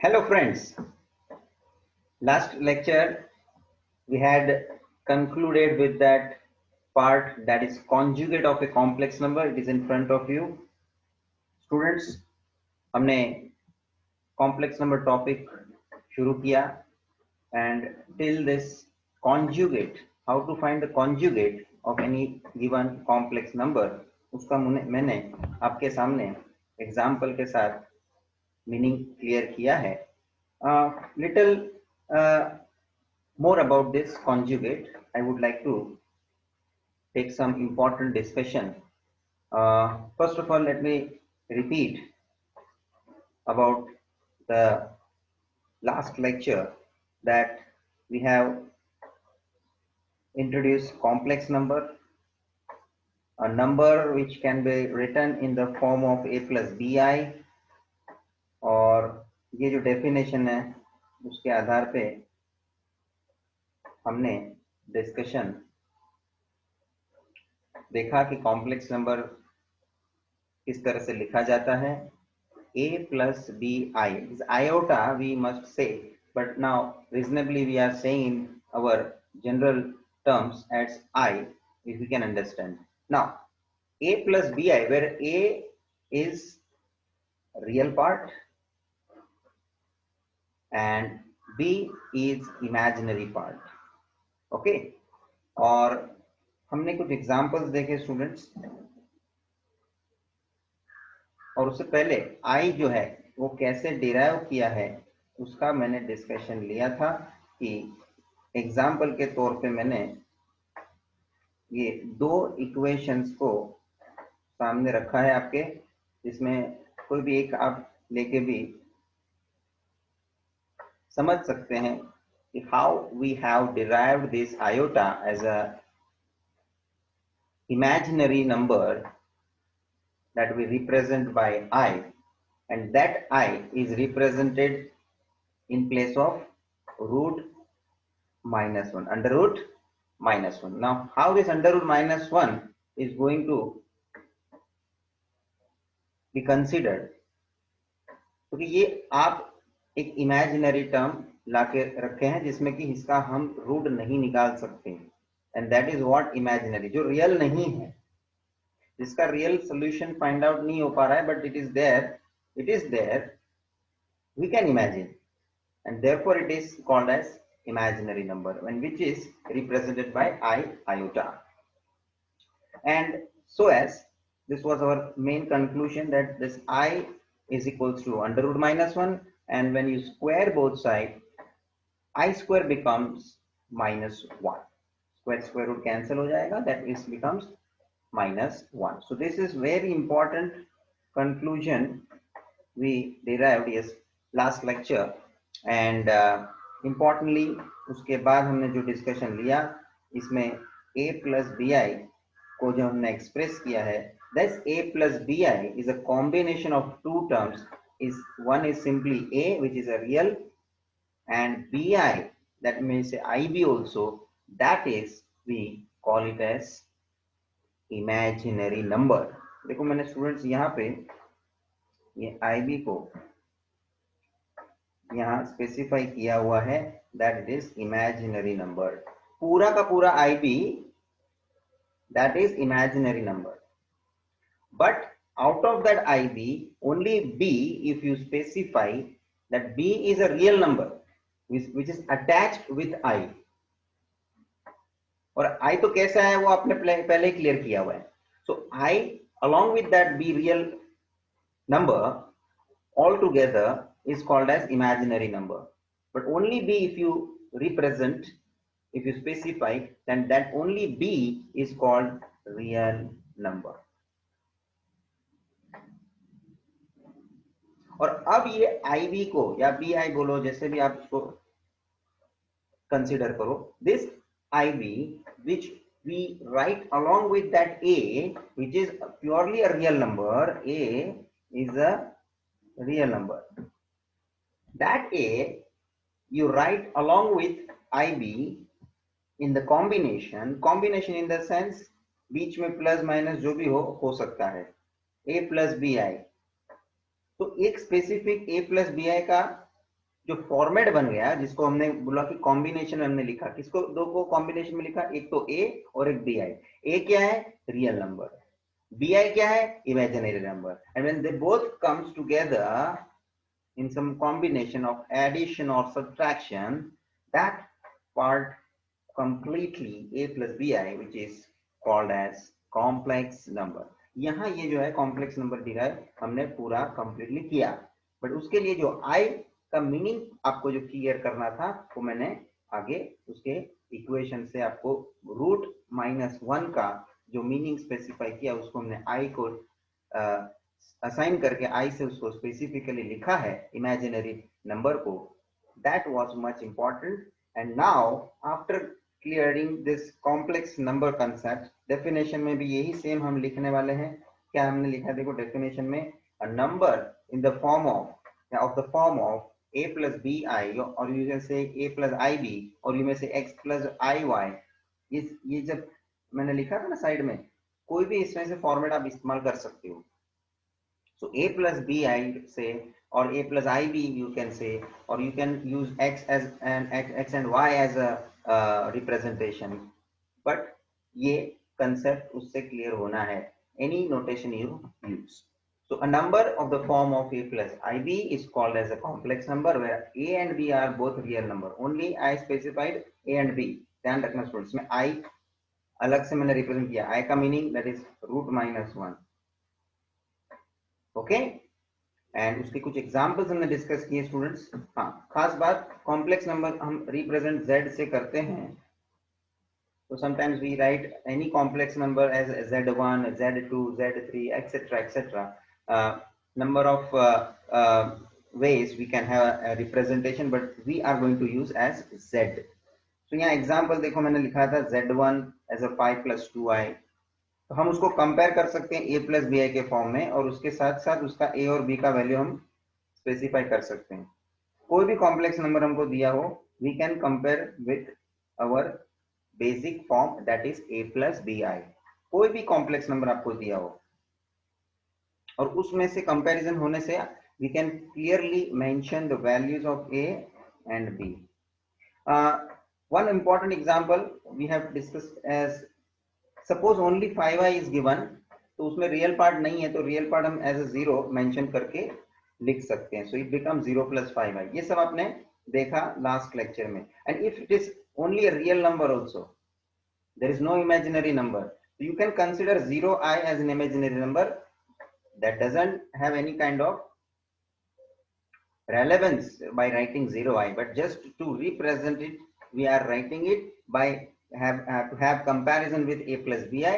Hello friends, last lecture we had concluded with that part that is conjugate of a complex number. It is in front of you. Students, हमने complex number topic शुरू किया and till this conjugate, how to find the conjugate of any given complex number, उसका मैंने आपके सामने example के साथ meaning clear किया है. Little more about this conjugate, I would like to take some important discussion. First of all, let me repeat about the last lecture that we have introduced complex number, a number which can be written in the form of a plus bi, और ये जो definition है उसके आधार पे हमने discussion देखा कि complex number किस तरह से लिखा जाता है. a plus bi is iota, we must say, but now reasonably we are saying our general terms as I, if we can understand. Now a plus bi, where a is real part and b is imaginary part. Okay, और हमने कुछ examples देखे students, और उससे पहले आई जो है वो कैसे डिराइव किया है उसका मैंने डिस्कशन लिया था कि एग्जाम्पल के तौर पे मैंने ये दो इक्वेशंस को सामने रखा है आपके, जिसमें कोई भी एक आप लेके भी समझ सकते हैं कि how we have derived this iota as a imaginary number that we represent by I, and that I is represented in place of root minus 1, under root minus 1. Now how this under root minus 1 is going to be considered, क्योंकि ये आप एक imaginary term लाके रखे हैं जिसमें कि इसका हम रूट नहीं निकाल सकते, and that is what imaginary, जो रियल नहीं है, जिसका रियल सोल्यूशन फाइंड आउट नहीं हो पा रहा है, but it is there, we can imagine, and therefore it is called as imaginary number, and which is represented by iota. And so as this was our main conclusion, that this I is equals to under root minus 1, and when you square both sides, I square becomes minus 1. Square root cancel हो जाएगा, that is becomes minus 1. So this is very important conclusion we derived yes last lecture, and importantly उसके बाद हमने जो discussion लिया इसमें a plus bi को जो हमने एक्सप्रेस किया है, thus a plus bi is a combination of two terms, is one is simply a which is a real, and bi, that means ib also, that is we call it as imaginary number. देखो मैंने students यहाँ पे ये ib को यहाँ specify किया हुआ है, that it is imaginary number. पूरा का पूरा IB that is imaginary number, but out of that IB only B, if you specify that B is a real number which is attached with I, और I तो कैसा है वो आपने पहले क्लियर किया हुआ है. So I along with that B real number all together is called as imaginary number, but only B if you represent, if you specify, then that only B is called real number. और अब ये IB को या BI बोलो, जैसे भी आप इसको कंसीडर करो, this IB which we write along with that A which is purely a real number, A is a real number, that A you write along with IB in the combination in the sense बीच में plus minus जो भी हो सकता है, A plus BI. तो एक specific A plus BI का जो फॉर्मेट बन गया, जिसको हमने बोला कि कॉम्बिनेशन में हमने लिखा, किसको दो को कॉम्बिनेशन में लिखा, एक तो ए और एक बी आई। ए क्या है, रियल नंबर, बी आई क्या है, imaginary number, and when they both comes together in some combination of addition or subtraction, that part completely a plus bi, which is called as complex number. यहाँ ये जो है complex number derive हमने पूरा completely किया, but उसके लिए जो i का मीनिंग आपको जो क्लियर करना था वो मैंने आगे उसके इक्वेशन से आपको √-1 का जो मीनिंग स्पेसिफाई किया उसको हमने i को असाइन करके आई से उसको स्पेसिफिकली लिखा है इमेजिनरी नंबर को. That was much important. And now after clearing this complex number concept, definition में भी यही सेम हम लिखने वाले हैं. क्या हमने लिखा, देखो डेफिनेशन में, a number in the form of a plus bi, or you can say a plus ib, or you may say x plus iy. ये जब मैंने लिखा था ना साइड में, कोई भी इसमें से फॉर्मेट आप इस्तेमाल कर सकते हो. So a plus bi say, or a plus ib you can say, or you can use x as an x and y as a representation. But ये concept उससे clear होना है. Any notation you use. So a number of the form of a plus ib is called as a complex number where a and b are both real number. Only I specified a and b. ध्यान रखना students, में i अलग से मैंने represent किया. i का meaning that is √-1. Okay, and उसके कुछ एग्जांपल्स हमने डिस्कस किए स्टूडेंट्स. हाँ, खास बात, कॉम्प्लेक्स नंबर हम रिप्रेजेंट z से करते हैं. तो sometimes we write any complex number as z1, z2, z3 etcetera etcetera. Number of ways we can have a representation, but we are going to use as z. तो यहाँ example देखो, मैंने लिखा था z1 as a 5 plus 2i. तो हम उसको compare कर सकते हैं a प्लस बी आई के फॉर्म में, और उसके साथ साथ उसका a और b का वैल्यू हम स्पेसिफाई कर सकते हैं. कोई भी कॉम्प्लेक्स नंबर हमको दिया हो, we can compare with our basic form that is a plus b i. कोई भी कॉम्प्लेक्स नंबर आपको दिया हो और उसमें से कंपैरिजन होने से we can clearly mention the values of a and b. One important example we have discussed as, suppose only 5i is given, तो उसमें रियल पार्ट नहीं है, तो रियल पार्ट हम एज अ 0 मेंशन करके लिख सकते हैं. So it become 0 + 5i. ये सब आपने देखा लास्ट लेक्चर में. And if it is only a real number also, there is no imaginary number, so you can consider 0i as an imaginary number that doesn't have any kind of relevance by writing 0i, but just to represent it we are writing it by to have comparison with a plus bi,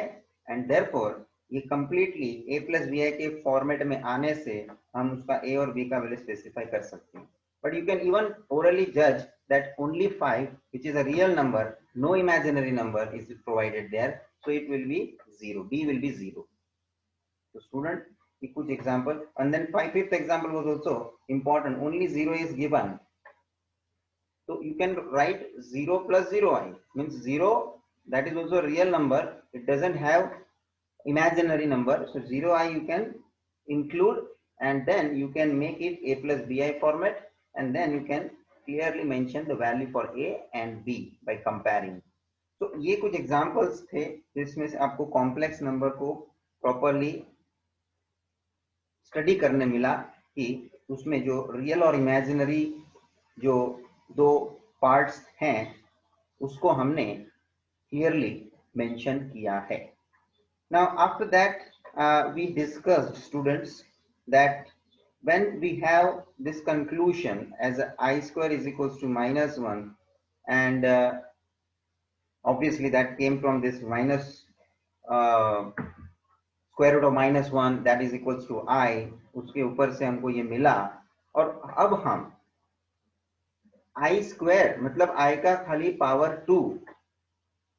and therefore ये completely a plus bi के format में आने से हम उसका a और b का value specify कर सकते हैं. But you can even orally judge that only 5, which is a real number, no imaginary number is provided there, so it will be 0, b will be 0. So student, कुछ example, and then fifth example was also important. Only 0 is given, so you can write 0 plus 0i, means 0, that is also a real number, it doesn't have imaginary number, so 0i you can include, and then you can make it a plus bi format, and then you can clearly mention the value for a and b by comparing. तो ये कुछ examples थे जिसमें से आपको complex number को properly study करने मिला कि उसमें जो रियल और इमेजिनरी जो दो पार्ट्स हैं उसको हमने क्लियरली मेंशन किया है. Now after that we discussed students that when we have this conclusion as I square is equals to -1, and obviously that came from this minus square root of -1 that is equals to I, उसके ऊपर से हमको ये मिला. और अब हम आई square मतलब आई का खाली पावर 2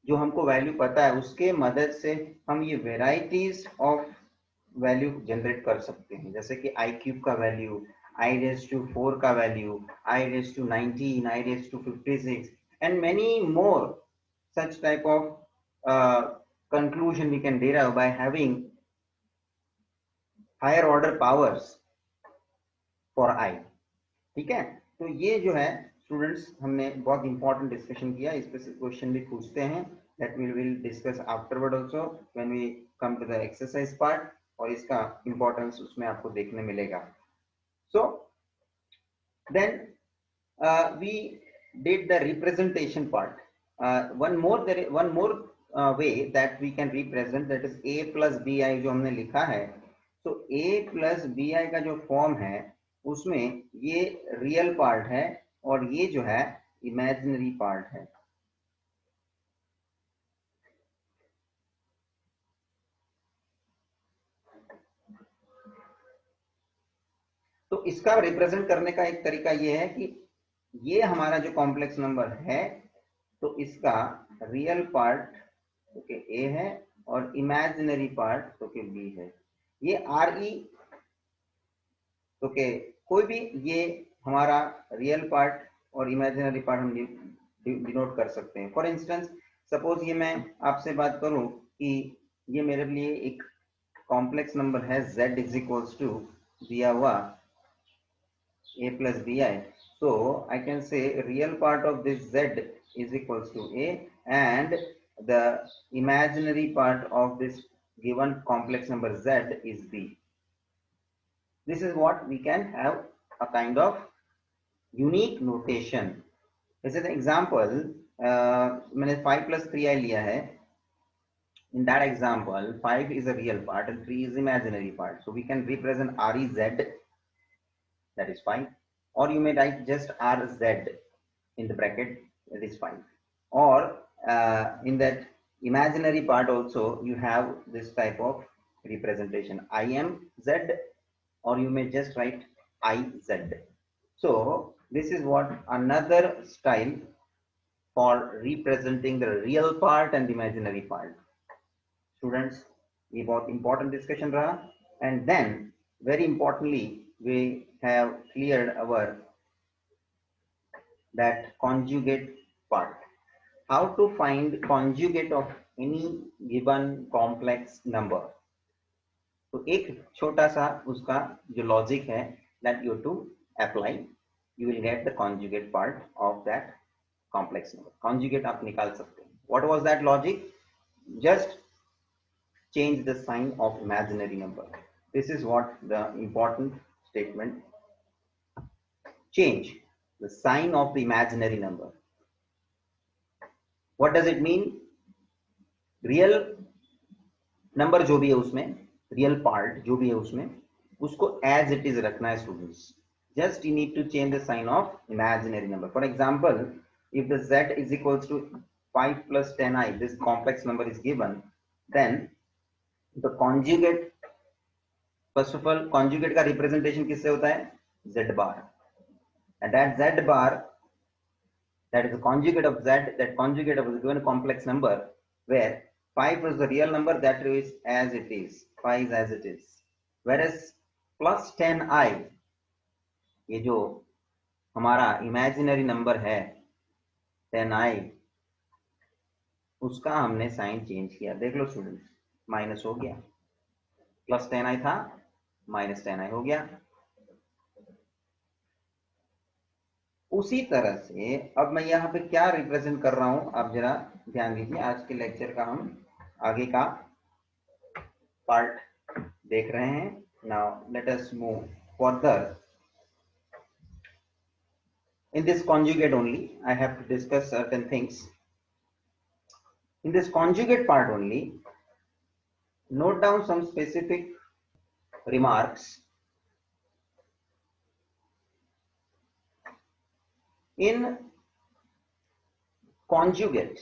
जो हमको वैल्यू पता है उसके मदद से हम ये वेराइटीज ऑफ वैल्यू जनरेट कर सकते हैं. जैसे कि आई क्यूब का वैल्यू, आई रेज टू 4 का value, i raise to 19, i raise to 56 and many more such type of conclusion we can derive by having higher order powers for I. ठीक है, तो ये जो है स्टूडेंट्स हमने बहुत इंपॉर्टेंट डिस्कशन किया, इस पे क्वेश्चन भी पूछते हैं, that we will discuss afterward also when we come to the exercise part, और इसका इंपॉर्टेंस उसमें आपको देखने मिलेगा. So then we did the representation part. One more way that we can represent, that is a plus bi जो हमने लिखा है. तो a plus bi का जो फॉर्म है उसमें ये रियल पार्ट है और ये जो है इमेजिनरी पार्ट है. तो इसका रिप्रेजेंट करने का एक तरीका ये है कि ये हमारा जो कॉम्प्लेक्स नंबर है तो इसका रियल पार्ट तो के ए है और इमेजिनरी पार्ट तो के बी है. ये आर ई तो के कोई भी ये हमारा रियल पार्ट और इमेजिनरी पार्ट हम डिनोट कर सकते हैं. फॉर इंस्टेंस सपोज ये मैं आपसे बात करूं कि ये मेरे लिए एक कॉम्प्लेक्स नंबर है z इज इक्वल्स टू दिया हुआ a plus bi. So I can say real part of this z is equals to a and the imaginary part of this given complex number z is b. This is what we can have a kind of unique notation. This is an example. मैंने 5 plus 3i लिया है. In that example 5 is a real part and 3 is imaginary part. So we can represent rez, that is 5, or you may write just rz in the bracket, that is 5, or in that imaginary part also you have this type of representation imz, or you may just write iz. So this is what another style for representing the real part and imaginary part. Students, ये बहुत important discussion रहा. And then very importantly we have cleared our that conjugate part. How to find conjugate of any given complex number. तो एक छोटा सा उसका जो logic है that you have to apply, you will get the conjugate part of that complex number. Conjugate आप निकाल सकते हैं. What was that logic? Just change the sign of imaginary number. This is what the important statement. Change the sign of the imaginary number. What does it mean? Real number जो भी है उसमें, real part जो भी है उसमें, उसको as it is रखना है students. Just you need to change the sign of imaginary number. For example, if the z is equals to 5 plus 10i, this complex number is given, then the conjugate, first of all conjugate का representation किससे होता है? Z bar. And that z bar, that is the conjugate of z, that conjugate of a given complex number where 5 is the real number, that is as it is, 5 is as it is, whereas plus 10i ये जो हमारा imaginary number है 10i, उसका हमने sign change किया. देख लो students, minus हो गया, प्लस 10i था माइनस 10i हो गया. उसी तरह से अब मैं यहाँ पे क्या रिप्रेजेंट कर रहा हूं आप जरा ध्यान दीजिए. आज के लेक्चर का हम आगे का पार्ट देख रहे हैं. Now let us move further. In this conjugate only I have to discuss certain things. In this conjugate part only, note down some specific remarks. In conjugate,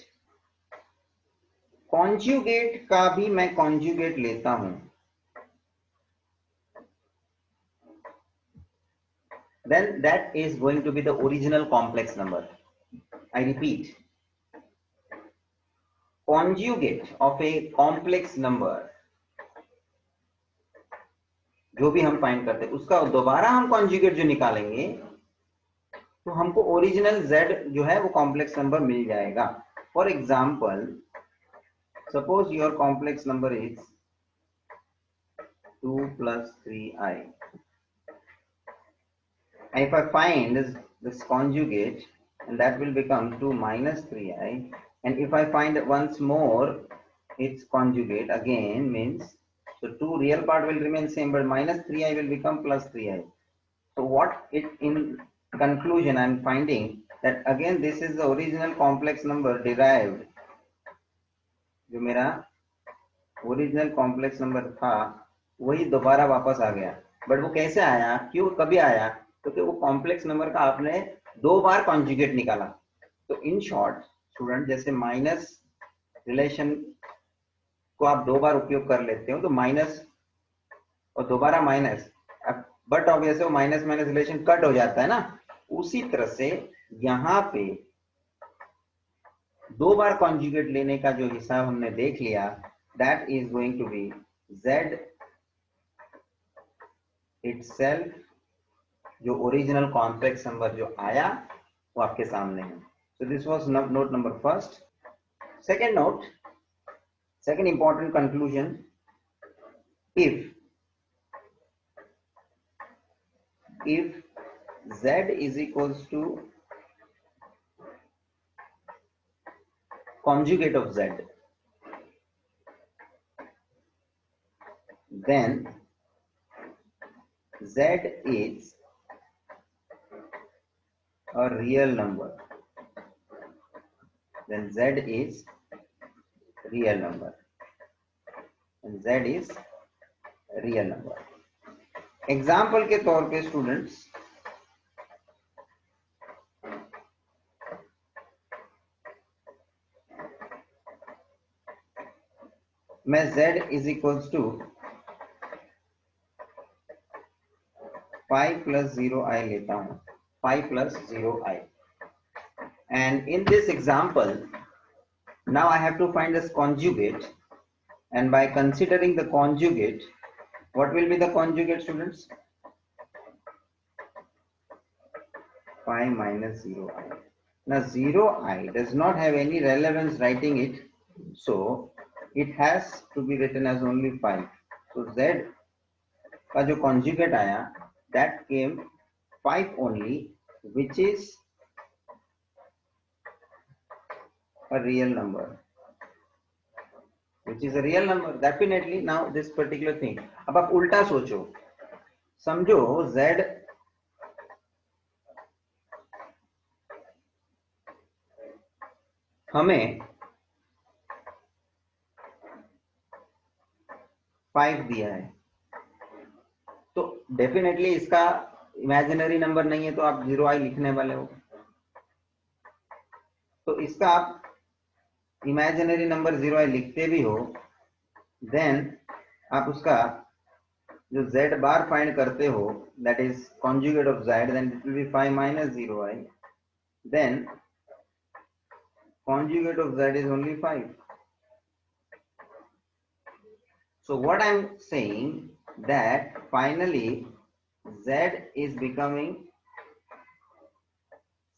conjugate का भी मैं conjugate लेता हूं, then that is going to be the original complex number. I repeat, conjugate of a complex number जो भी हम find करते हैं उसका दोबारा हम conjugate जो निकालेंगे तो हमको ओरिजिनल z जो है वो कॉम्प्लेक्स नंबर मिल जाएगा. For example suppose your complex number is 2 plus 3i. If I find this conjugate, and that will become 2 minus 3i. And if I find once more its conjugate again means, so 2 real part will remain same, but minus 3i will become plus 3i. So what it in conclusion I am finding that again this is the original complex number derived, जो मेरा original complex number था वही दोबारा वापस आ गया. But वो कैसे आया, क्यों, कभी आया, क्योंकि वो कॉम्प्लेक्स नंबर का आपने 2 बार कॉन्जुगेट निकाला. तो इन शॉर्ट स्टूडेंट, जैसे माइनस रिलेशन को आप 2 बार उपयोग कर लेते हो तो माइनस और दोबारा माइनस, बट ऑब्वियसली वो माइनस माइनस रिलेशन कट हो जाता है ना. उसी तरह से यहाँ पे 2 बार कॉन्जुगेट लेने का जो हिसाब हमने देख लिया, that is going to be z itself, जो ओरिजिनल कॉम्प्लेक्स नंबर जो आया वो आपके सामने है. So this was note number first. Second note, second important conclusion, if z is equals to conjugate of z, then z is a real number. Then z is real number. And z is real number. Example के तौर पे students, मैं z is equals to 5 plus 0i लेता हूं, 5 plus 0i. And in this example, now I have to find this conjugate, and by considering the conjugate, what will be the conjugate, students? 5 minus 0i. Now 0i does not have any relevance writing it, so it has to be written as only 5. So z का जो conjugate आया, that came 5 only, which is a real number. Which is a real number. Definitely now this particular thing. अब आप उल्टा सोचो, समझो z हमें 5 दिया है, तो डेफिनेटली इसका इमेजिनरी नंबर नहीं है, तो आप 0i लिखने वाले हो. तो इसका आप इमेजिनरी नंबर 0i लिखते भी हो, देन आप उसका जो z बार फाइंड करते हो, that is conjugate of z, then it will be 5 minus 0i, देन conjugate of z is only 5. So what I'm saying that finally z is becoming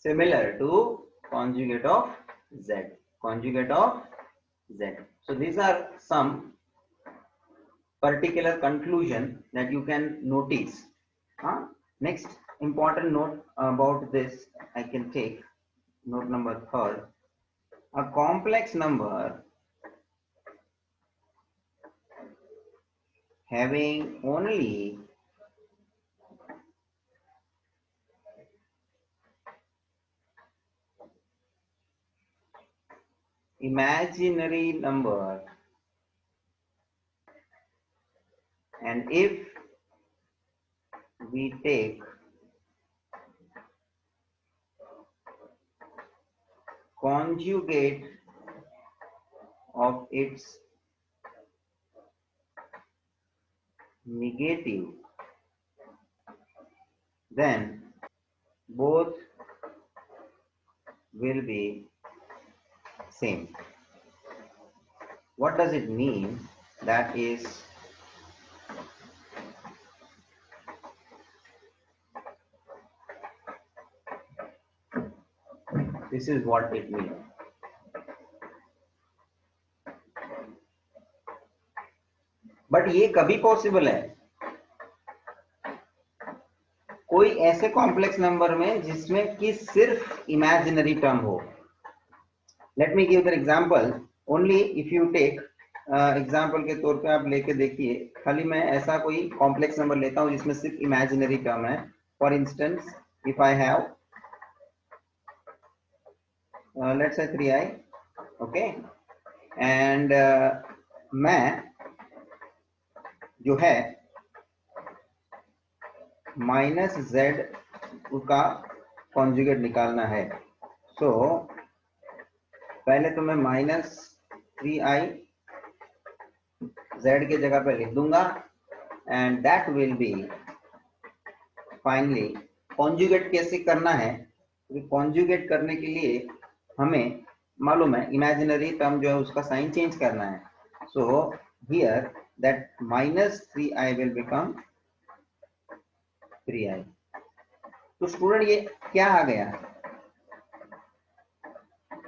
similar to conjugate of z, conjugate of z. So these are some particular conclusion that you can notice. Next important note about this I can take, note number 3rd. A complex number having only imaginary number, and if we take conjugate of its negative, then both will be same. What does it mean? That is, this is what it means. But ये कभी possible है, कोई ऐसे complex number में जिसमें कि सिर्फ imaginary term हो. Let me give the example only if you take example के तौर पे आप लेके देखिए. खाली मैं ऐसा कोई कॉम्प्लेक्स नंबर लेता हूं जिसमें सिर्फ इमेजिनरी टर्म है. For instance if I have let's say 3i, okay, and मैं जो है माइनस जेड का कॉन्जुगेट निकालना है. सो पहले तो मैं माइनस 3i z के जगह पे लिख दूंगा and that will be finally. Conjugate कैसे करना है? कॉन्जुगेट करने के लिए हमें मालूम है इमेजिनरी टर्म जो है उसका साइन चेंज करना है. So here that minus 3i will become 3i. तो स्टूडेंट ये क्या आ गया?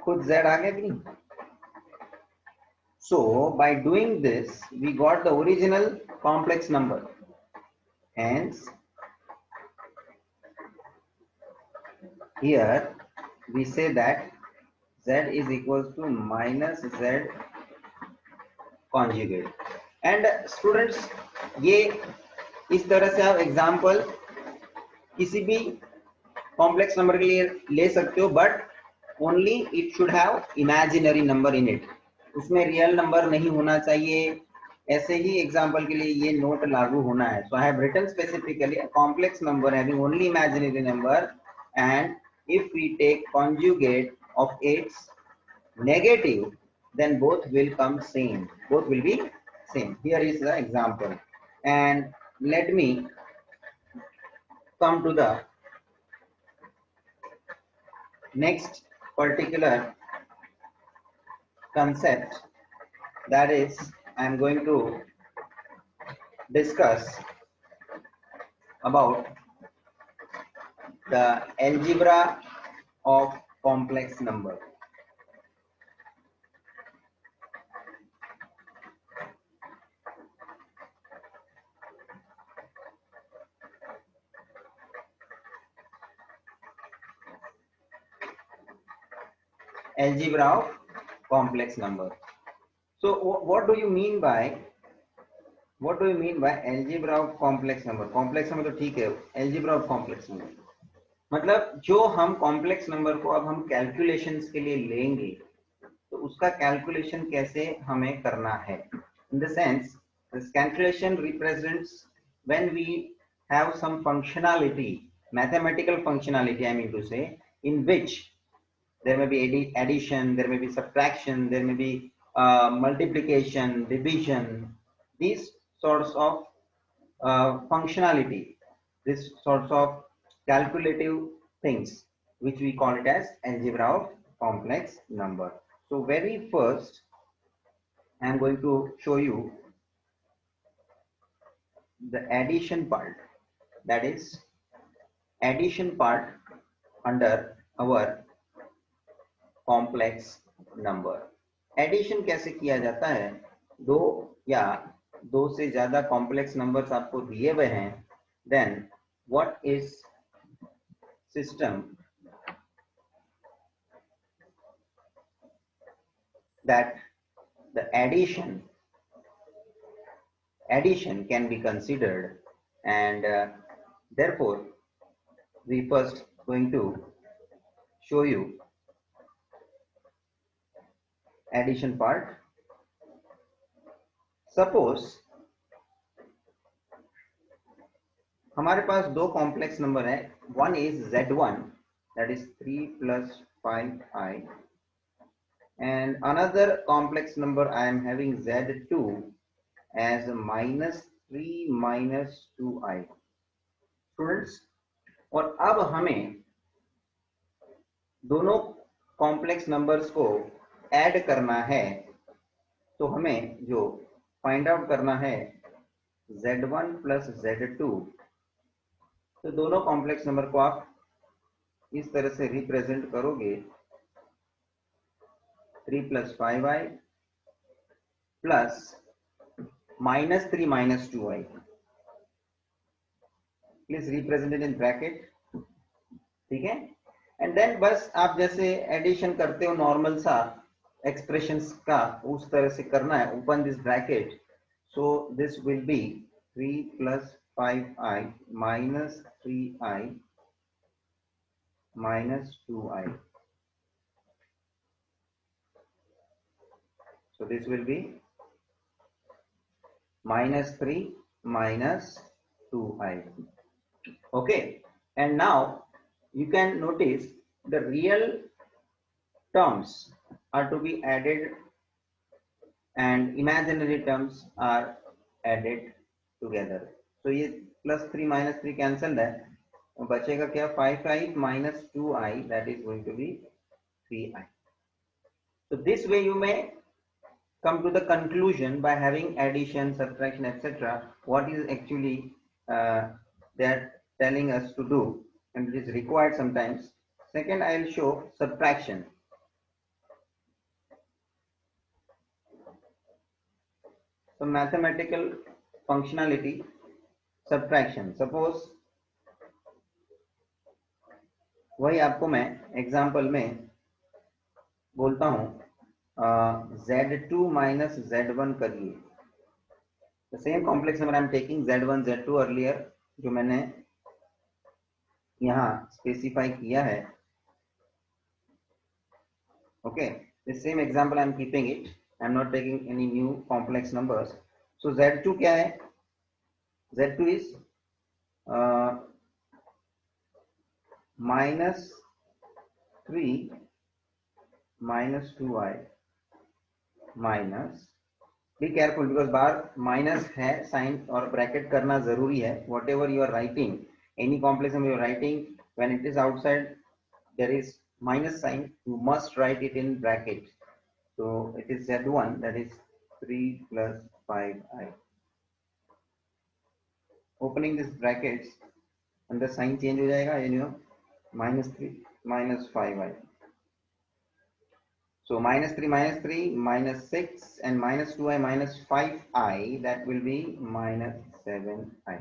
खुद z आ गया कि नहीं? So by doing this we got the original complex number. Hence here we say that z is equals to minus z conjugate. And students ये इस तरह से आप एग्जाम्पल किसी भी कॉम्प्लेक्स नंबर के लिए ले सकते हो, but only it should have imaginary number in it. उसमें रियल नंबर नहीं होना चाहिए. ऐसे ही एग्जाम्पल के लिए ये नोट लागू होना है. So I have written specifically a complex number having only imaginary number, and if we take conjugate of its negative then both will come same, both will be same. Here is the example, and let me come to the next particular concept, that is I am going to discuss about the algebra of complex number. Algebra of complex number. So what do you mean by algebra of complex number? Complex number तो ठीक है, algebra of complex number मतलब जो हम complex number को अब हम calculations के लिए लेंगे तो उसका कैलकुलेशन कैसे हमें करना है. In the sense this calculation represents when we have some functionality, mathematical functionality I mean to say, in which there may be addition, there may be subtraction, there may be multiplication, division, these sorts of functionality, these sorts of calculative things, which we call it as algebra of complex number. So very first I am going to show you the addition part, that is addition part under our complex number. Addition कैसे किया जाता है? दो या दो से ज्यादा complex numbers आपको दिए हुए हैं, then what is system that the addition can be considered, and therefore we first going to show you addition part. Suppose हमारे पास दो कॉम्प्लेक्स नंबर है. One is z1 that is 3 plus 5i, and another complex number I am having z2 as minus 3 minus 2i. Students, और अब हमें दोनों complex numbers को add करना है. तो हमें जो फाइंड आउट करना है z1 प्लस z2, तो दोनों कॉम्प्लेक्स नंबर को आप इस तरह से रिप्रेजेंट करोगे, 3 plus 5i plus minus 3 minus 2i. Please represented in bracket, ठीक है। एंड देन बस आप जैसे एडिशन करते हो नॉर्मल सा एक्सप्रेशंस का, उस तरह से करना है। Open this bracket, so this will be 3 + 5i - 3i - 2i, so this will be -3 - 2i. Okay, and now you can notice the real terms are to be added and imaginary terms are added together. So ये +3 - 3 cancelled है, बचेगा क्या? 5i - 2i, that is going to be 3i. So this way you may come to the conclusion by having addition, subtraction, etc. what is actually they are telling us to do, and it is required sometimes. Second, I will show subtraction. So mathematical functionality, subtraction. Suppose वही आपको मैं example में बोलता हूं, Z2 - Z1 करिए। The same complex number I am taking Z1 Z2 earlier, जो मैंने यहाँ स्पेसिफाई किया है। Okay, the same example I am keeping it. I am not taking any new complex numbers. So Z2 क्या है? Z2 is -3 - 2i minus, be careful because बार minus है sign और ब्रैकेट करना जरूरी है। Whatever you are writing, any complex number you are writing, when it is outside there is minus sign, you must write it in bracket. So it is Z1, that is 3 + 5i. Opening this brackets, अंदर sign change हो जाएगा, -3 - 5i. So -3 - 3 -6 and -2i - 5i, that will be -7i.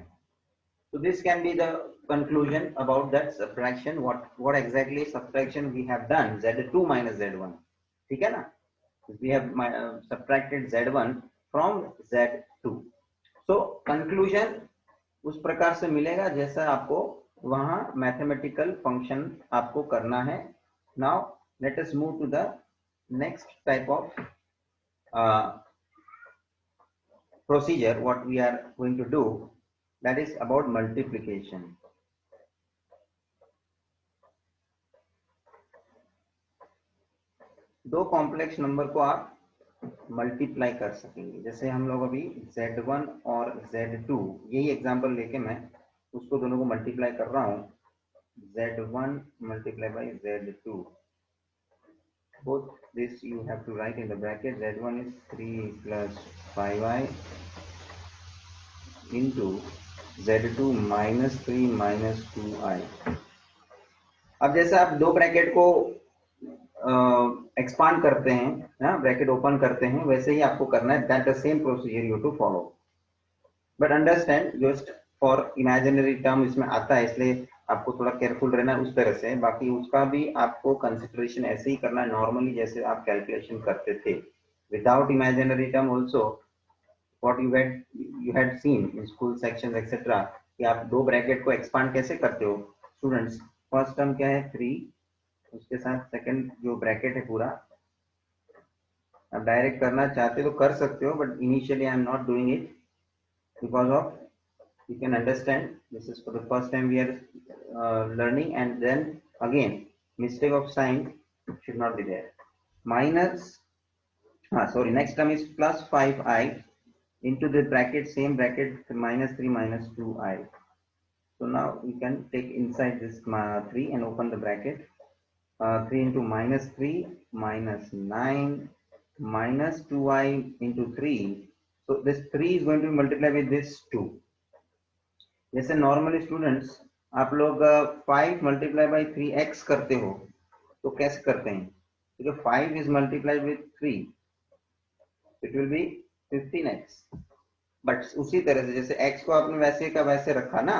So this can be the conclusion about that subtraction. What exactly subtraction we have done? Z2 - Z1. ठीक है ना? We have subtracted Z1 from Z2. So conclusion उस प्रकार से मिलेगा जैसा आपको वहां मैथमेटिकल फंक्शन आपको करना है। Now let us move to the next type of procedure. What we are going to do, that is about multiplication. दो कॉम्प्लेक्स नंबर को आप मल्टीप्लाई कर सकेंगे। जैसे हम लोग अभी Z1 और Z2, यही एग्जांपल लेके मैं उसको दोनों को मल्टीप्लाई कर रहा हूं। Z1 × Z2, both this you have to write in the bracket. Z1 is 3 + 5i into Z2 -3 - 2i. अब जैसे आप दो ब्रैकेट को एक्सपांड करते हैं ना, ब्रैकेट ओपन करते हैं, वैसे ही आपको करना है। That the same procedure you to follow, but understand just for imaginary term इसमें आता है, इसलिए आपको थोड़ा केयरफुल रहना है उस तरह से। बाकी उसका भी आपको कंसिडरेशन ऐसे ही करना है नॉर्मली जैसे आप कैलकुलेशन करते थे without imaginary term also. What you had seen in school section etcetera कि आप दो ब्रैकेट को एक्सपांड कैसे करते हो स्टूडेंट्स। फर्स्ट टर्म क्या है 3, उसके साथ सेकंड जो ब्रैकेट है पूरा। आप डायरेक्ट करना चाहते हो तो कर सकते हो, but initially I am not doing it because of you can understand this is for the first time we are learning, and then again mistake of sign should not be there. Minus sorry, next term is plus 5i into the bracket, same bracket, -3 - 2i. So now you can take inside this 3 and open the bracket. 3 into -3 -9 -2i into 3. So this 3 is going to be multiplied with this 2. जैसे normally students आप लोग 5 × 3x करते हो तो कैसे करते हैं? तो 5 is multiplied with 3, it will be 15x. But उसी तरह से जैसे x को आपने वैसे का वैसे रखा ना,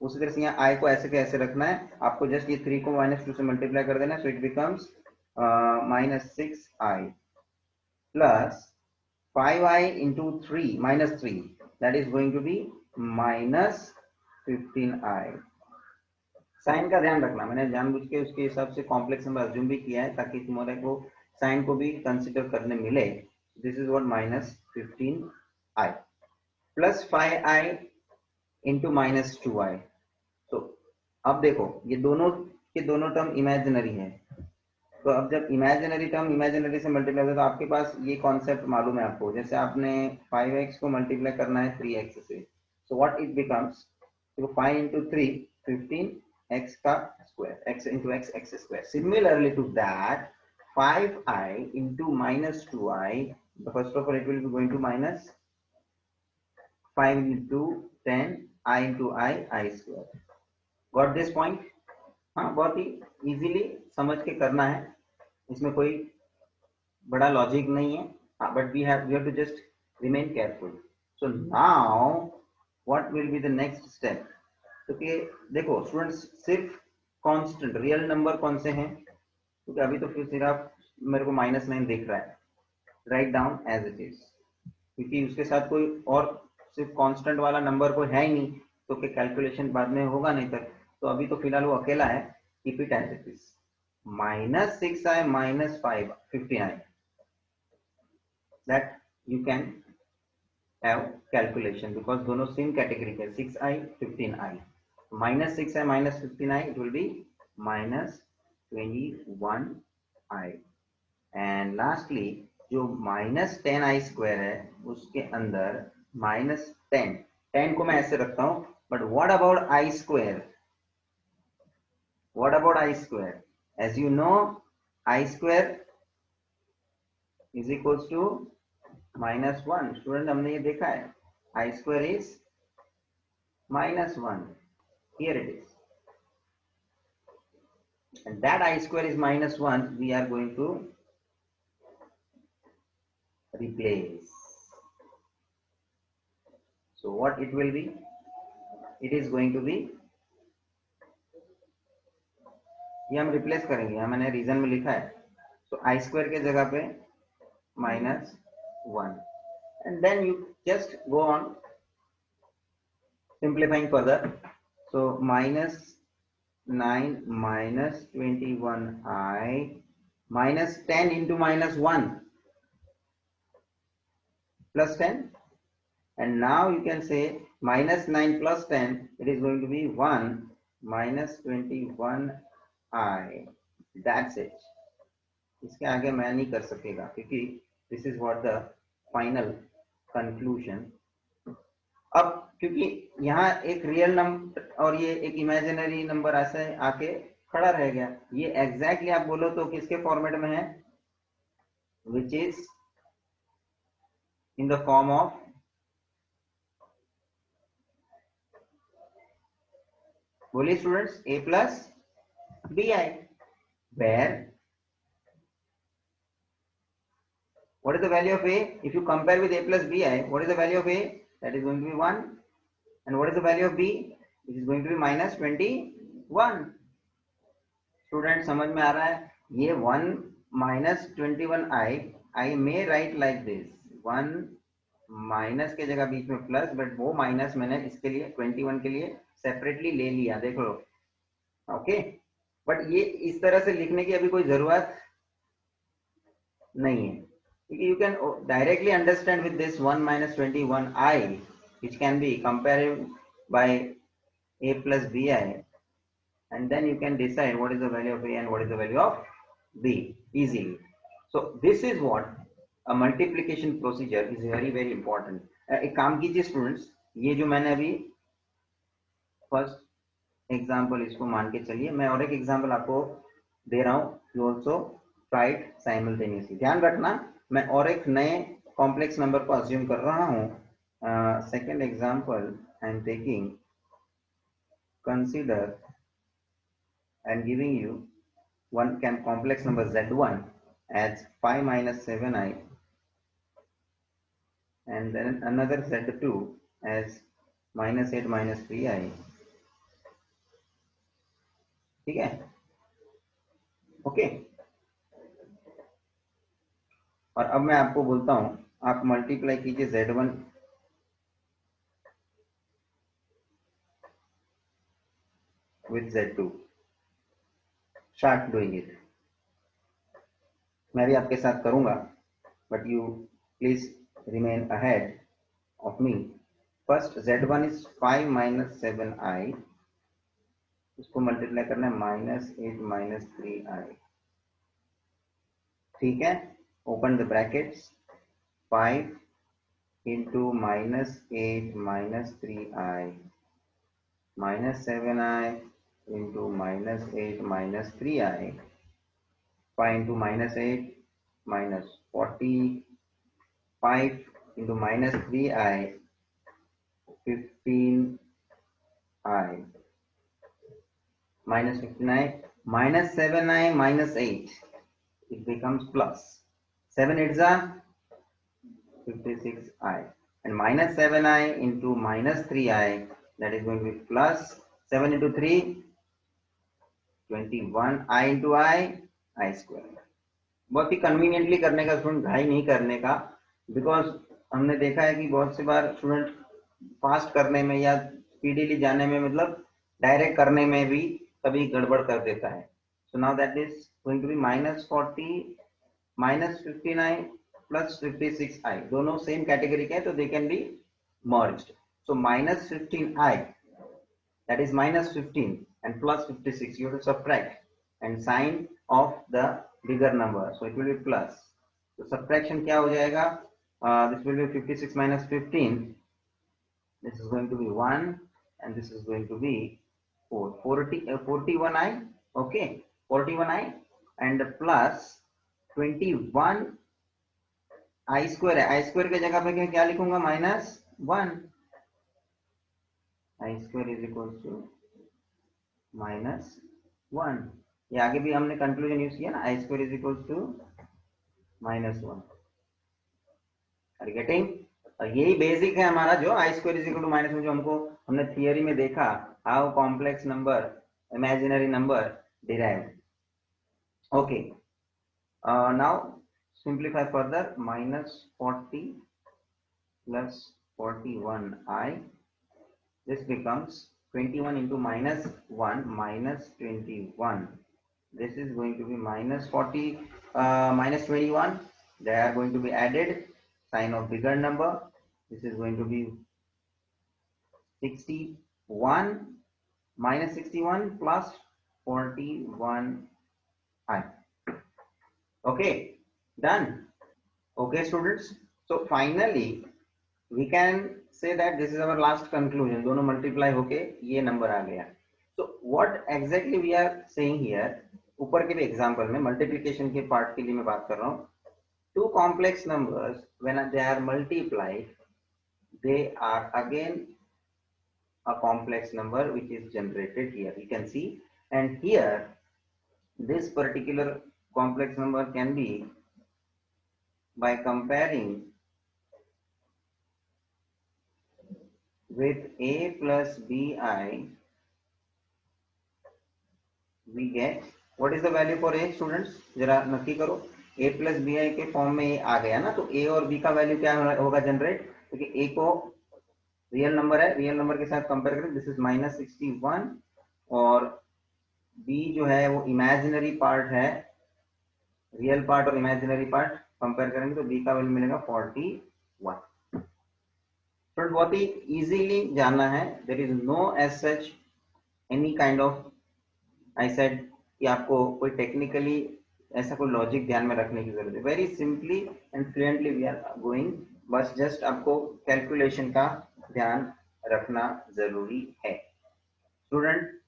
उसी तरह से यहाँ i को ऐसे कैसे रखना है, आपको जस्ट ये 3 को -2 से मल्टीप्लाई कर देना, so it becomes -6i plus 5i into 3 -3, that is going to be -15i। Sign का ध्यान रखना, मैंने जानबूझ के उसके हिसाब से कॉम्प्लेक्स नंबर अज्यूम भी किया है ताकि तुम्हारे को साइन को भी कंसिडर करने मिले। This is what -15i plus 5i into -2i। तो अब देखो ये दोनों के दोनों टर्म इमेजिनरी है, तो अब जब इमेजिनरी टर्म इमेजिनरी से मल्टीप्लाई होता है तो आपके पास ये कॉन्सेप्ट मालूम है आपको, जैसे आपने 5x को मल्टीप्लाई करना है 3x से, सो व्हाट इट बिकम्स, देखो 5 इंटू 3 15x का square, x into x x square. Similarly to that 5i into -2i, first of all it will be going to -5 into 10 i into i square. Got this point? हाँ, बहुत ही easily समझ के करना है, इसमें कोई बड़ा लॉजिक नहीं है, but we have to just remain careful. So now what will be the next step? क्योंकि देखो स्टूडेंट्स, सिर्फ कांस्टेंट रियल नंबर कौन से हैं, क्योंकि अभी तो फिर सिर्फ मेरे को -9 दिख रहा है, write down as it is, क्योंकि उसके साथ कोई और सिर्फ कांस्टेंट वाला नंबर कोई है ही नहीं, तो कि कैलकुलेशन बाद में होगा नहीं तक, तो अभी तो फिलहाल वो अकेला है, keep it as it is. -6i minus 15i, that you can have calculation because दोनों सेम कैटेगरी के, 6i 15i, -6i minus 15i it will be -21i, and lastly जो -10i square है उसके अंदर -10, 10 को मैं ऐसे रखता हूं, but what about i square? What about I square? As you know, I square is equals to -1. Student, हमने ये देखा है, I square is -1. Here it is. And that I square is -1, we are going to replace. So what it will be? It is going to be, ये हम replace करेंगे, यहाँ मैंने reason में लिखा है, तो I square के जगह पे -1, and then you just go on simplifying further. So -9 minus 21i minus 10 into -1 plus 10, and now you can say -9 plus 10, it is going to be 1 minus 21i, that's it. इसके आगे मैं नहीं कर सकेगा, क्योंकि this is what the final conclusion. अब क्योंकि यहाँ एक रियल नंबर और ये एक इमेजिनरी नंबर ऐसे आके खड़ा रह गया, ये एग्जैक्टली आप बोलो तो किसके फॉर्मेट में है, which is in the form of बोलिए students, a plus bi, where what is the value of a? If you compare with a plus bi, what is the value of a? That is going to be 1. And what is the value of b? It is going to be -21. Student समझ में आ रहा है? ये 1 minus 21i, I may write like this, 1 minus के जगह बीच में plus, but वो minus मैंने इसके लिए 21 के लिए सेपरेटली ले लिया, देख लो, ओके। बट ये इस तरह से लिखने की अभी कोई जरूरत नहीं है, क्योंकि you can directly understand with this 1 minus 21i, which can be compared by a plus bi, and then you can decide what is the value of a and what is the value of b easily. So this is what a multiplication procedure is very important. एक काम कीजिए students, ये जो मैंने अभी first example इसको मान के चलिए, मैं और एक एग्जांपल आपको दे रहा हूँ, you also try it simultaneously. ध्यान रखना, मैं और एक नए कॉम्प्लेक्स नंबर को अज्यूम कर रहा हूँ। Second example I am taking, consider and giving you one complex number z1 as 5 minus 7i, and then another z2 as -8 minus 3i, ठीक है, ओके। और अब मैं आपको बोलता हूं, आप मल्टीप्लाई कीजिए Z1 with Z2, start doing it. मैं भी आपके साथ करूंगा, but you please remain ahead of me. First Z1 is 5 minus 7i, इसको मल्टीप्लाई करना है -8 माइनस 3i, ठीक है। Open the brackets, 5 into -8 minus 3i minus 7i into -8 minus 3i, 5 into -8 minus 40, 5 into minus 3i 15i minus 59 minus 7i minus 8, it becomes plus 7 8s are 56i, and minus 7i into minus 3i, that is going to be plus 7 into 3 21, i into I square। बहुत ही conveniently करने का student, घाई नहीं करने का, because हमने देखा है कि बहुत सी बार स्टूडेंट फास्ट करने में या स्पीडीली जाने में, मतलब डायरेक्ट करने में भी कभी गड़बड़ कर देता है। So now that is going to be -40 -59 plus 56i, दोनों सेम कैटेगरी के हैं, तो they can be merged. So -15i, that is -15, and plus 56, you have to subtract and sign of the bigger number, so it will be plus। तो subtraction क्या हो जाएगा? This will be 56 minus 15, this is going to be 1 and this is going to be 4, 41i, okay, 41i and plus 21 i square है, i square के जगह पे क्या लिखूंगा? -1, i square is equal to -1। ये आगे भी हमने कंक्लूजन यूज किया ना, I square is equal to -1। Are getting? और यही बेसिक है हमारा, जो I square is equal to -1, जो हमने थियरी में देखा, how complex number, imaginary number derive. Okay, now simplify further, -40 plus 41i, this becomes 21 into -1 minus 21, this is going to be -40 -21, they are going to be added, sign of bigger number, this is going to be 61 -61 plus 41i, okay, done। Okay students, so finally we can say that this is our last conclusion, दोनों multiply होके ये number आ गया। So what exactly we are saying here, ऊपर के भी example में multiplication के part के लिए मैं बात कर रहा हूँ। Two complex numbers, when they are multiplied, they are again a complex number which is generated here, you can see, and here this particular complex number can be by comparing with a plus bi, we get what is the value for a students, जरा नक्की करो। a plus bi के form में आ गया ना, तो a और b का वैल्यू क्या होगा जनरेट, क्योंकि a को रियल नंबर है, रियल नंबर के साथ कंपेयर करें, दिस इज -61, और b जो है वो इमेजिनरी पार्ट है, रियल पार्ट और इमेजिनरी पार्ट कंपेयर करेंगे तो b का वैल्यू मिलेगा 41। तो बहुत ही इजीली जानना है, there is no as such any kind of, I said कि आपको कोई टेक्निकली ऐसा कोई लॉजिक ध्यान में रखने की जरूरत है, very simply and fluently we are going, बस जस्ट आपको कैलकुलेशन का ध्यान रखना जरूरी है। Student,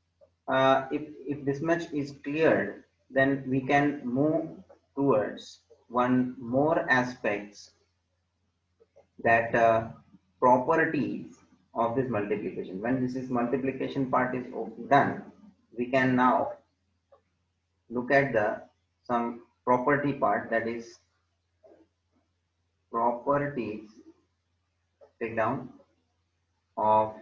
if this much is cleared, then we can move towards one more aspects, that properties of this multiplication. When this is multiplication part is done, we can now look at the some property part, that is properties, take down, of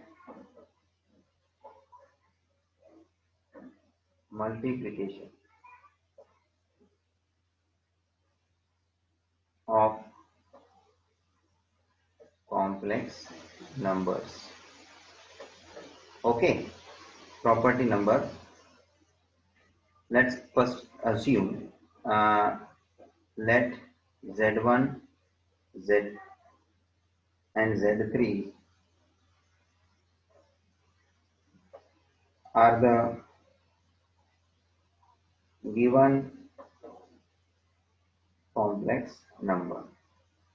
multiplication of complex numbers. Okay, property number. Let's first assume let Z1, Z and Z3 are the given complex number.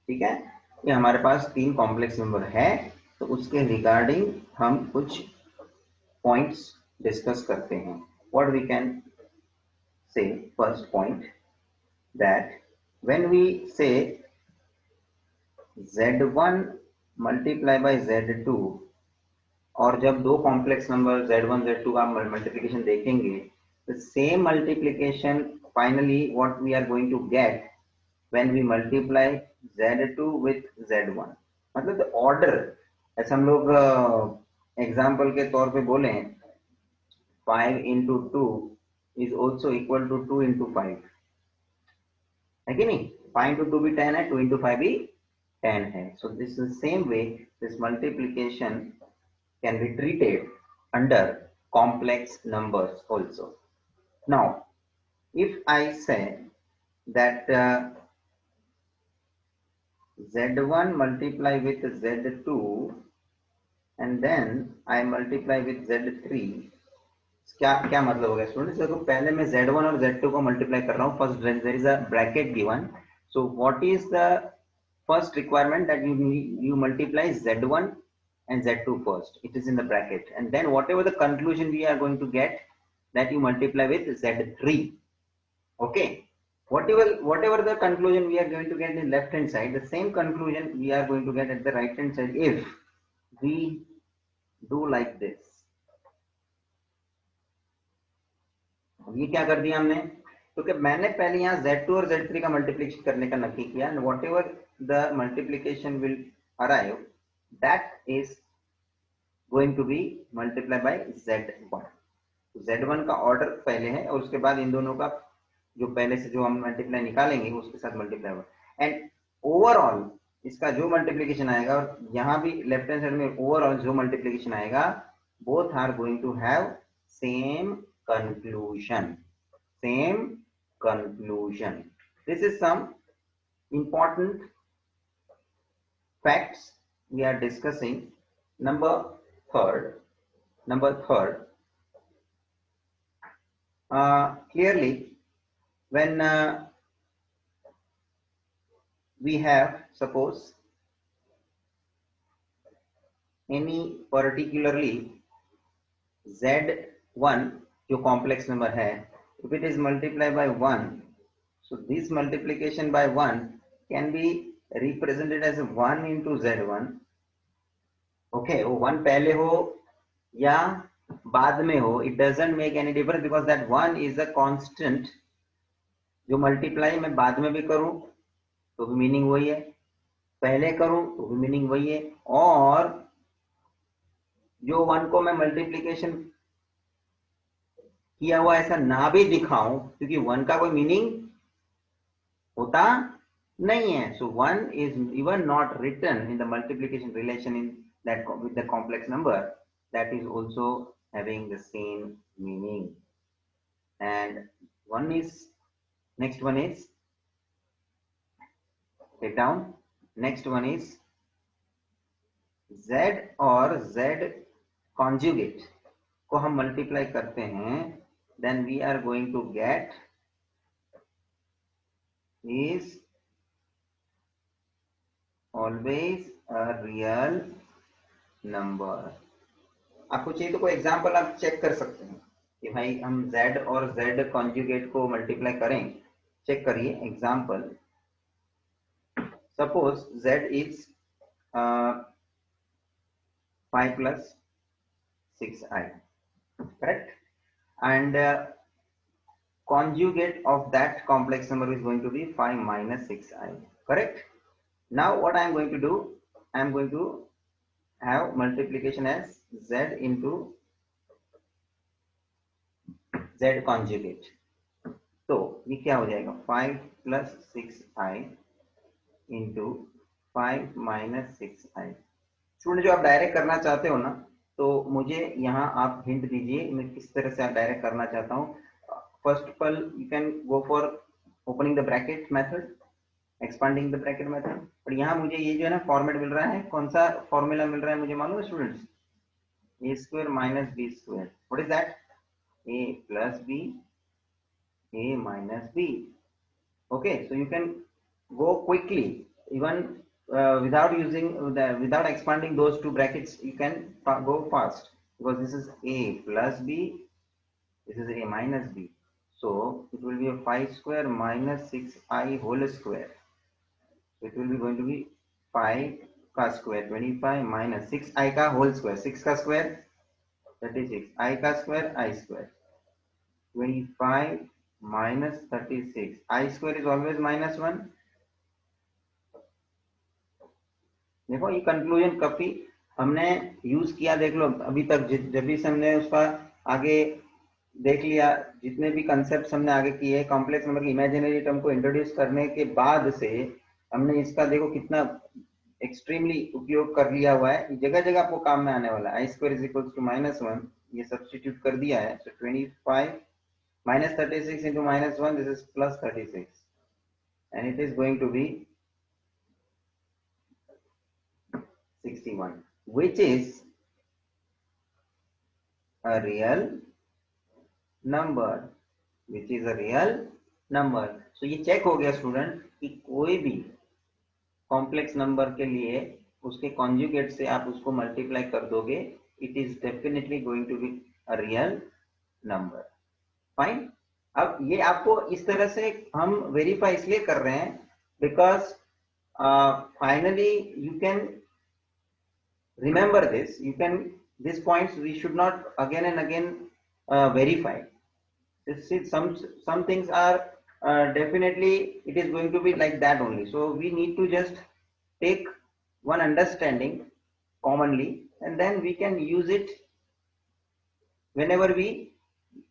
ठीक है, ये हमारे पास 3 complex number है, तो उसके regarding हम कुछ points discuss करते हैं. What we can say first point that when we say Z1 multiply by Z2, और जब दो कॉम्प्लेक्स नंबर Z1 Z2 का मल्टीप्लिकेशन देखेंगे, the same multiplication finally what we are going to get when we multiply Z2 with Z1. मतलब the order, ऐसा हम लोग example के तौर पे बोले 5 into 2 is also equal to 2 into 5, है कि नहीं? 5 into 2 भी 10 है, 2 into 5 भी 10 है. So this is the same way this multiplication can be treated under complex numbers also. Now if I say that Z1 multiply with Z2 and then I multiply with Z3, क्या क्या मतलब होगा students? देखो पहले मैं Z1 और Z2 को multiply कर रहा हूँ. First there is a bracket given. So what is the first requirement that you multiply Z1 and Z2 first. It is in the bracket, and then whatever the conclusion we are going to get, that you multiply with Z3. Okay, whatever the conclusion we are going to get in left hand side, the same conclusion we are going to get at the right hand side if we do like this. ये क्या कर दिया हमने? क्योंकि मैंने पहले यहाँ Z2 और Z3 का मल्टीप्लिकेशन करने का नक्की किया, and whatever the multiplication will arrive, that is going to be multiplied by Z1. Z1 का ऑर्डर पहले है और उसके बाद इन दोनों का जो पहले से जो हम मल्टीप्लाई निकालेंगे उसके साथ मल्टीप्लाई होगा, एंड ओवरऑल इसका जो मल्टीप्लिकेशन आएगा, और यहाँ भी लेफ्ट हैंड साइड में ओवरऑल जो मल्टीप्लिकेशन आएगा, both are going to have same conclusion. This is some important facts we are discussing. Number third, clearly when we have suppose any particularly Z1 जो complex number है, if it is multiplied by 1, so this multiplication by 1 can be represented as 1 into Z1. okay, वो 1 पहले हो या बाद में हो, it doesn't make any difference because that 1 is a constant. जो मल्टीप्लाई मैं बाद में भी करूं तो भी मीनिंग वही है, पहले करूं तो भी मीनिंग वही है, और जो 1 को मैं मल्टीप्लिकेशन किया हुआ ऐसा ना भी दिखाऊं, क्योंकि 1 का कोई मीनिंग होता नहीं है. सो 1 is even not written in the multiplication relation in that with the complex number, that is also having the same meaning. And next one is take down. Next one is Z और Z conjugate को हम multiply करते हैं, then we are going to get is always a real number. आपको चाहिए तो कोई example आप चेक कर सकते हैं कि भाई हम Z और Z कॉन्जुगेट को मल्टीप्लाई करें. चेक करिए example. Suppose Z is 5 plus 6i, correct? And conjugate of that complex number is going to be 5 minus 6i, correct? Now what I am going to do, I am going to have multiplication as Z into z conjugate, तो ये क्या हो जाएगा 5 plus 6i into 5 minus 6i। Student जो आप direct करना चाहते हो ना, तो मुझे यहाँ आप हिंट दीजिए मैं किस तरह से आप डायरेक्ट करना चाहता हूँ। First of all you can go for opening the bracket method, expanding the bracket method, और यहाँ मुझे ये जो है ना फॉर्मेट मिल रहा है, कौन सा फॉर्मूला मिल रहा है मुझे मालूम है students, a square minus b square, what is that, a plus b a minus b. Okay, so you can go quickly even without using without expanding those two brackets, you can go fast because this is a plus b, this is a minus b, so it will be a 5 square minus 6i whole square, so it will be going to be 5 का square 25 minus 6i का whole square, 6 का square 36, i का square I square, 25 minus 36, I square is always minus 1। देखो ये conclusion काफी हमने use किया, देख लो अभी तक जब भी हमने उसका आगे देख लिया, जितने भी कंसेप्ट हमने आगे किए कॉम्प्लेक्स नंबर की इमेजिनरी टर्म को इंट्रोड्यूस करने के बाद से हमने इसका देखो कितना एक्सट्रीमली उपयोग कर लिया हुआ है, जगह जगह आपको काम में आने वाला है। आई स्क्वायर इज इक्वल टू -1 ये सब्स्टिट्यूट कर दिया है, सो 25 minus 36 into minus 1, this is plus 36 and it is going to be 61, which is a real number, which is a real number। so ये चेक हो गया स्टूडेंट कि कोई भी कॉम्प्लेक्स नंबर के लिए उसके कॉन्जुगेट से आप उसको मल्टीप्लाई कर दोगे, it is definitely going to be a real number. Fine, अब ये आपको इस तरह से हम वेरीफाई इसलिए कर रहे हैं because finally you can remember this, you can these points we should not again and again verify. Some things are definitely it is going to be like that only, so we need to just take one understanding commonly and then we can use it whenever we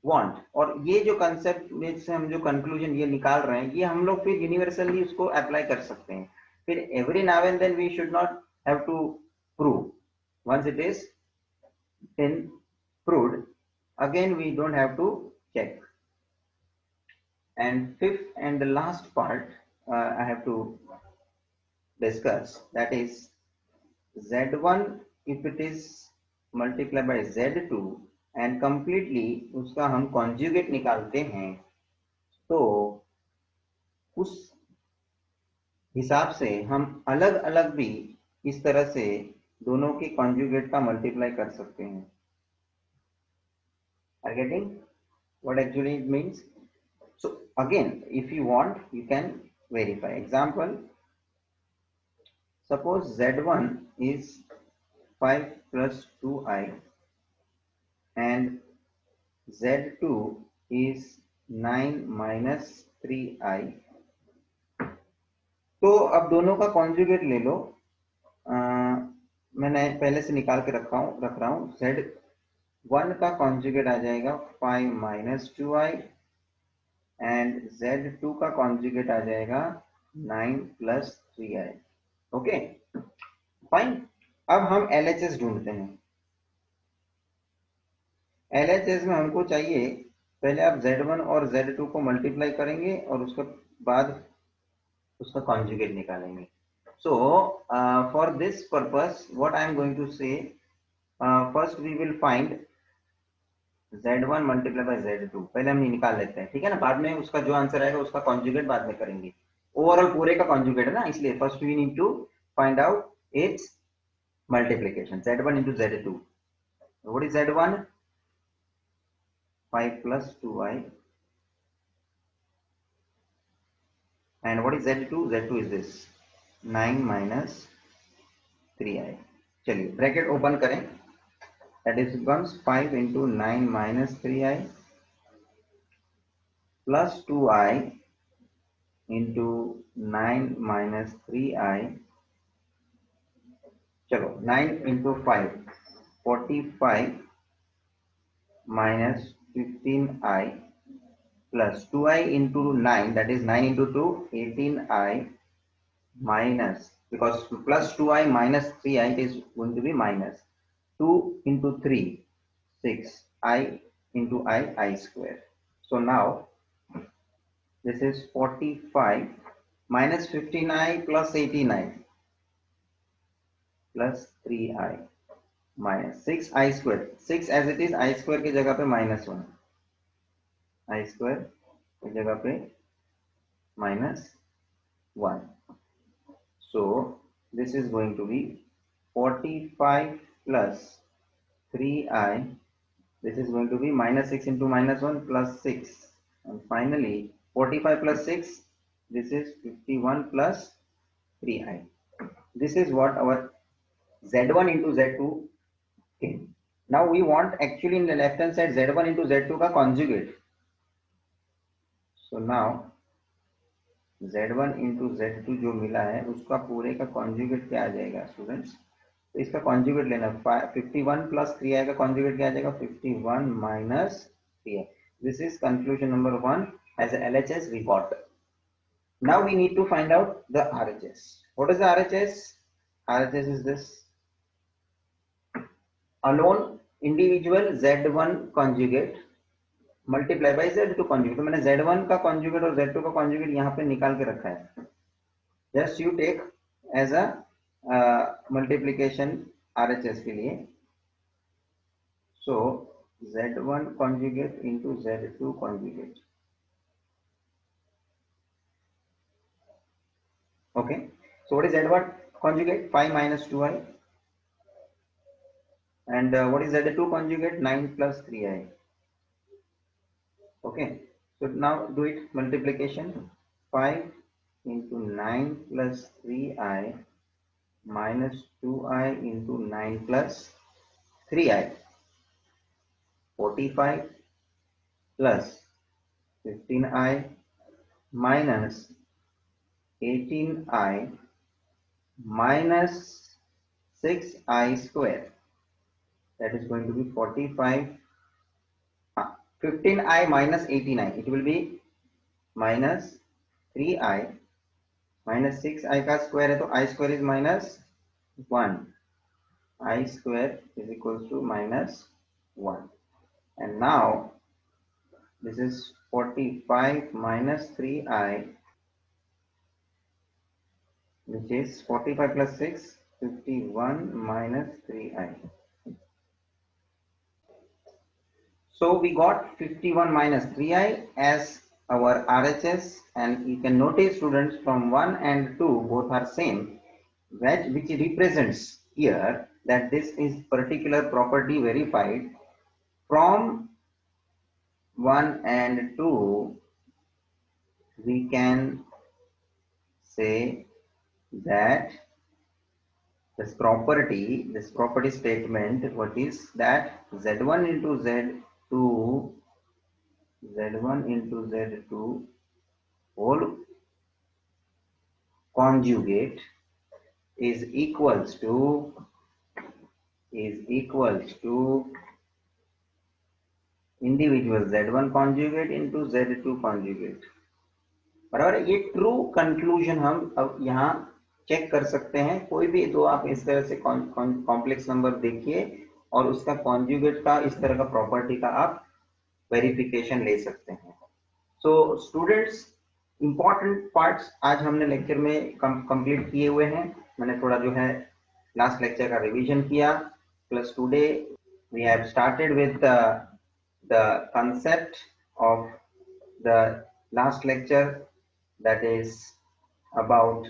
want। और ये जो concept में से हम जो conclusion ये निकाल रहे हैं, ये हम लोग फिर यूनिवर्सली उसको अप्लाई कर सकते हैं। फिर every now and then we should not have to prove, once it is been proved again we don't have to check। and fifth and the last part I have to discuss, that is z1 if it is multiplied by z2 and completely उसका हम conjugate निकालते हैं, तो उस हिसाब से हम अलग अलग भी इस तरह से दोनों के कॉन्जुगेट का मल्टीप्लाई कर सकते हैं। Are getting what actually it means? So again if you want you can verify। example, suppose z1 is 5 plus 2i and z2 is 9 minus 3i, तो अब दोनों का कॉन्जुगेट ले लो। मैंने पहले से निकाल के रख रहा हूं। z1 का कॉन्जुगेट आ जाएगा 5 माइनस 2i एंड z2 का कॉन्जुगेट आ जाएगा 9 प्लस 3i। ओके फाइन, अब हम LHS ढूंढते हैं। LHS में हमको चाहिए पहले आप z1 और z2 को मल्टीप्लाई करेंगे और उसके बाद उसका कॉन्जुगेट निकालेंगे। So for this purpose what I am going to say, first we will find z1 multiplied by z2, पहले हम निकाल लेते हैं, ठीक है ना, बाद में उसका जो आंसर आएगा उसका कॉन्जुगेट बाद में करेंगे। ओवरऑल पूरे का कॉन्जुगेट है ना, इसलिए first we need to find out its multiplication, z1 into z2। what is z1? 5 plus 2i and what is z2? z2 is this 9 minus 3i। चलिए ब्रैकेट ओपन करें, that is becomes 5 into 9 minus 3i plus 2i into 9 minus 3i। चलो 9 into 5 45 minus 15i plus 2i into 9, that is 9 into 2, 18i minus, because plus 2i minus 3i is going to be minus 2 into 3, 6i into I square. So now this is 45 minus 15i plus 89 plus 3i minus 6i square. 6 as it is, I square की जगह पे minus 1, I square की जगह पे minus 1. So this is going to be 45 plus 3i. This is going to be minus 6 into minus 1 plus 6. And finally 45 plus 6. This is 51 plus 3i. This is what our Z1 into Z2 came. Now we want actually in the left hand side Z1 into Z2 का conjugate. So now Z1 into Z2 जो मिला है उसका पूरे का conjugate क्या आ जाएगा students? तो इसका कॉन्जुगेट लेना, 51 प्लस 3i का कॉन्जुगेट क्या आ जाएगा? 51 minus 3i. This is conclusion number 1 as a LHS we got. Now we need to find out the RHS. What is the RHS? RHS is this: alone individual Z1 conjugate multiply by Z2 conjugate. तो मैंने Z1 का conjugate और Z2 का conjugate यहाँ पे निकाल के रखा है. Just you take as a multiplication RHS के लिए. So Z1 conjugate into Z2 conjugate. Okay. So what is Z1 conjugate? 5 minus 2i. And what is Z2 conjugate? 9 plus 3i. Okay. So now do it multiplication. 5 into 9 plus 3i minus 2i into 9 plus 3i. 45 plus 15i minus 18i minus 6i square. That is going to be 45. 15i minus 18i. It will be minus 3i minus 6i का square है तो I square is minus 1. I square is equals to minus 1. And now this is 45 minus 3i, which is 45 plus 6, 51 minus 3i. So we got 51 minus 3i as our RHS, and you can notice students from 1 and 2 both are same, which represents here that this is particular property verified. From 1 and 2 we can say that this property statement, what is that? Z1 into Z2 whole conjugate is equals to individual Z1 conjugate into Z2 conjugate. बराबर है. ये true conclusion हम अब यहाँ check कर सकते हैं. कोई भी दो आप इस तरह से कॉम्प्लेक्स नंबर देखिए और उसका कॉन्जुगेट का इस तरह का प्रॉपर्टी का आप वेरिफिकेशन ले सकते हैं. सो स्टूडेंट्स, इंपॉर्टेंट पार्ट्स आज हमने लेक्चर में कंप्लीट किए हुए हैं. मैंने थोड़ा जो है लास्ट लेक्चर का रिवीजन किया. Plus today we have started with the concept of the last lecture, that is about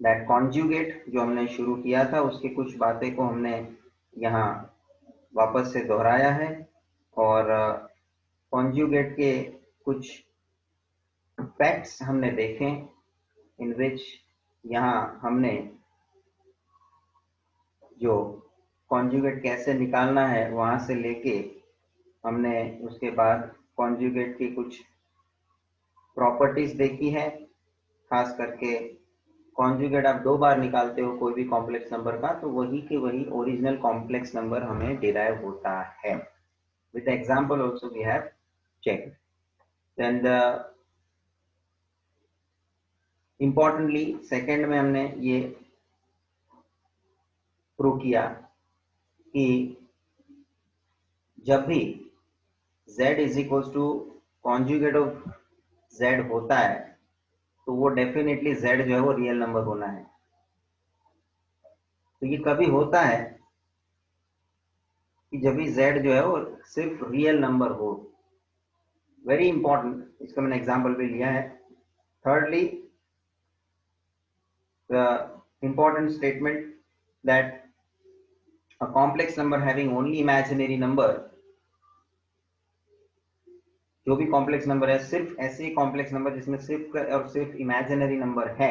that conjugate जो हमने शुरू किया था. उसकी कुछ बातें को हमने यहाँ वापस से दोहराया है और conjugate के कुछ फैक्ट्स हमने देखे, इन विच यहाँ हमने जो conjugate कैसे निकालना है वहां से लेके हमने उसके बाद conjugate की कुछ प्रॉपर्टीज देखी है. खास करके कॉन्जुगेट आप दो बार निकालते हो कोई भी कॉम्प्लेक्स नंबर का तो वही के वही ओरिजिनल कॉम्प्लेक्स नंबर हमें डिराइव होता है. with the example also we have checked. Then the importantly second में हमने ये प्रूव किया कि जब भी z is equal to conjugate of z होता है तो वो डेफिनेटली z जो है वो रियल नंबर होना है। तो ये कभी होता है कि जब भी z जो है वो सिर्फ रियल नंबर हो। वेरी इंपॉर्टेंट, इसका मैंने एग्जांपल भी लिया है। Thirdly the important statement that a complex number having only imaginary number, जो भी कॉम्प्लेक्स नंबर है सिर्फ ऐसे ही कॉम्प्लेक्स नंबर जिसमें सिर्फ और सिर्फ इमेजिनरी नंबर है,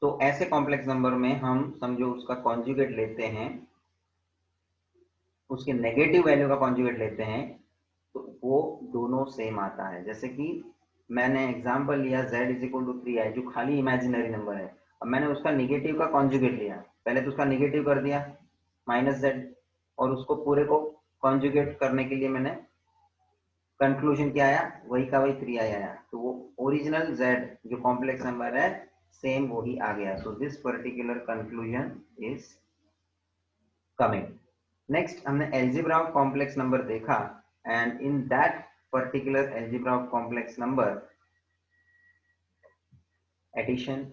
तो ऐसे कॉम्प्लेक्स नंबर में हम समझो उसका कॉन्जुगेट लेते हैं, उसके नेगेटिव वैल्यू का कॉन्जुगेट लेते हैं, तो वो दोनों सेम आता है। जैसे कि मैंने एग्जांपल लिया z is equal to 3i जो खाली इमेजिनरी नंबर है। अब मैंने उसका नेगेटिव का कॉन्जुगेट लिया, पहले तो उसका नेगेटिव कर दिया -z, और उसको पूरे को कॉन्जुगेट करने के लिए मैंने कंक्लूजन क्या आया, वही का वही 3i आया, तो वो ओरिजिनल z जो कॉम्प्लेक्स नंबर है सेम वही आ गया। So this particular conclusion is coming. Next हमने एल्जेब्रा ऑफ कॉम्प्लेक्स नंबर देखा, and in that particular algebra of complex number addition,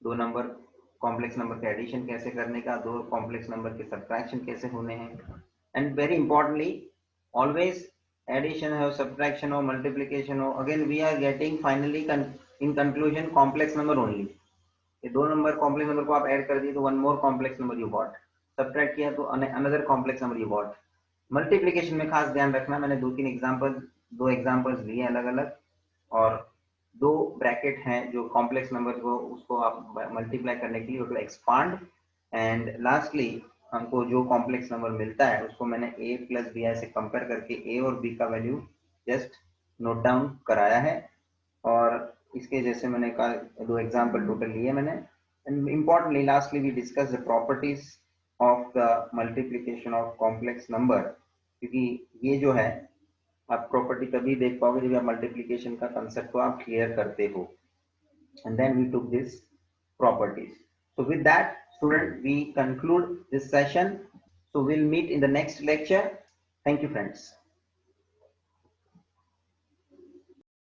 दो नंबर कॉम्प्लेक्स नंबर के एडिशन कैसे करने का, दो कॉम्प्लेक्स नंबर के सब्ट्रैक्शन कैसे होने हैं, and very importantly always addition हो, सब्ट्रैक्शन हो, मल्टीप्लिकेशन हो, again we are getting finally in conclusion complex number only. ये दो नंबर कॉम्प्लेक्स नंबर को आप ऐड कर दिए तो one more complex number you got, subtract किया तो another complex number you got. Multiplication में खास ध्यान रखना, मैंने दो एग्जांपल्स लिए अलग अलग, और दो ब्रैकेट हैं जो कॉम्प्लेक्स नंबर को उसको आप मल्टीप्लाई करने के लिए उसको एक्सपांड, एंड लास्टली हमको जो कॉम्प्लेक्स नंबर मिलता है उसको मैंने a प्लस बी से कंपेयर करके a और b का वैल्यू जस्ट नोट डाउन कराया है। और इसके जैसे मैंने कहा दो एग्जांपल टोटल लिए मैंने। And importantly lastly we discuss the properties of the multiplication of complex number, क्योंकि ये जो है आप प्रॉपर्टी तभी देख पाओगे जब आप मल्टीप्लिकेशन का कंसेप्ट को आप क्लियर करते हो। And then we took this properties. So with that, student, we conclude this session. So we'll meet in the next lecture. Thank you, friends.